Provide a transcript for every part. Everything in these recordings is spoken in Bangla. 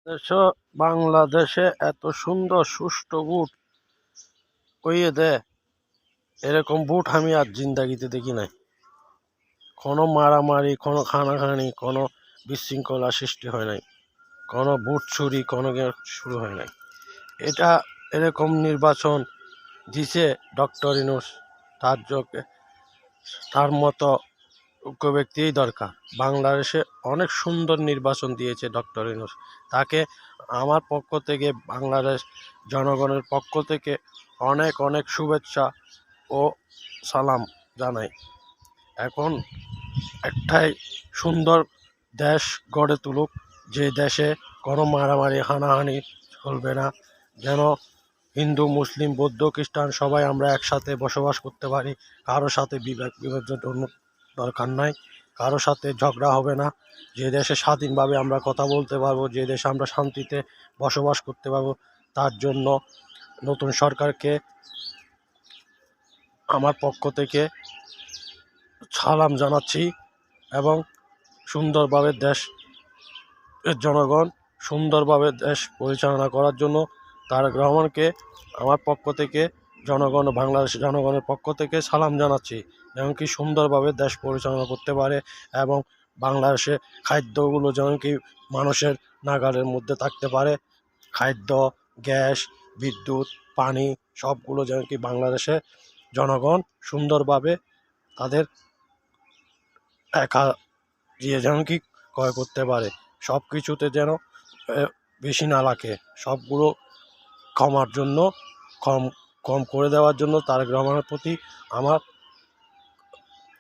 দেশ বাংলাদেশে এত সুন্দর সুষ্ঠু বুট কইয়ে দেয়, এরকম বুট আমি আর জিন্দাগিতে দেখি নাই। কোনো মারামারি, কোনো খানাখানি, কোনো বিশৃঙ্খলা সৃষ্টি হয় নাই, কোনো বুট চুরি কোনো শুরু হয় নাই। এটা এরকম নির্বাচন দিছে ডক্টর ইউনূস, তার মতো যোগ্য ব্যক্তিই দরকার। বাংলাদেশে অনেক সুন্দর নির্বাচন দিয়েছে ডক্টর ইউনূস, তাকে আমার পক্ষ থেকে, বাংলাদেশ জনগণের পক্ষ থেকে অনেক অনেক শুভেচ্ছা ও সালাম জানাই। এখন একটাই সুন্দর দেশ গড়ে তুলুক, যে দেশে কোনো মারামারি হানাহানি চলবে না, যেন হিন্দু মুসলিম বৌদ্ধ খ্রিস্টান সবাই আমরা একসাথে বসবাস করতে পারি। কারো সাথে বিভাজন দরকার নাই, কারো সাথে ঝগড়া হবে না। যে দেশে স্বাধীনভাবে আমরা কথা বলতে পারবো, যে দেশে আমরা শান্তিতে বসবাস করতে পারবো, তার জন্য নতুন সরকারকে আমার পক্ষ থেকে সালাম জানাচ্ছি। এবং সুন্দরভাবে জনগণ সুন্দরভাবে দেশ পরিচালনা করার জন্য তারেক রহমানকে আমার পক্ষ থেকে বাংলাদেশের জনগণের পক্ষ থেকে সালাম জানাচ্ছি, যেমন কি সুন্দরভাবে দেশ পরিচালনা করতে পারে এবং বাংলাদেশে খাদ্যগুলো যেমন কি মানুষের নাগালের মধ্যে থাকতে পারে। খাদ্য, গ্যাস, বিদ্যুৎ, পানি সবগুলো যেন কি বাংলাদেশে জনগণ সুন্দরভাবে তাদের একা যেন কি ক্রয় করতে পারে। সব কিছুতে যেন বেশি না লাগে, সবগুলো কমার জন্য, কম করে দেওয়ার জন্য তারেক রহমানের প্রতি আমার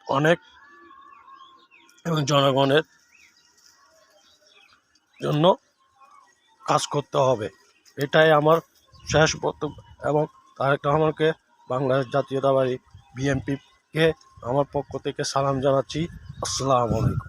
অনেক, এবং জনগণের জন্য কাজ করতে হবে, এটাই আমার শেষ বক্তব্য। এবং তারেক রহমানকে, বাংলাদেশ জাতীয়তাবাদী বিএনপিকে আমার পক্ষ থেকে সালাম জানাচ্ছি। আসসালামু আলাইকুম।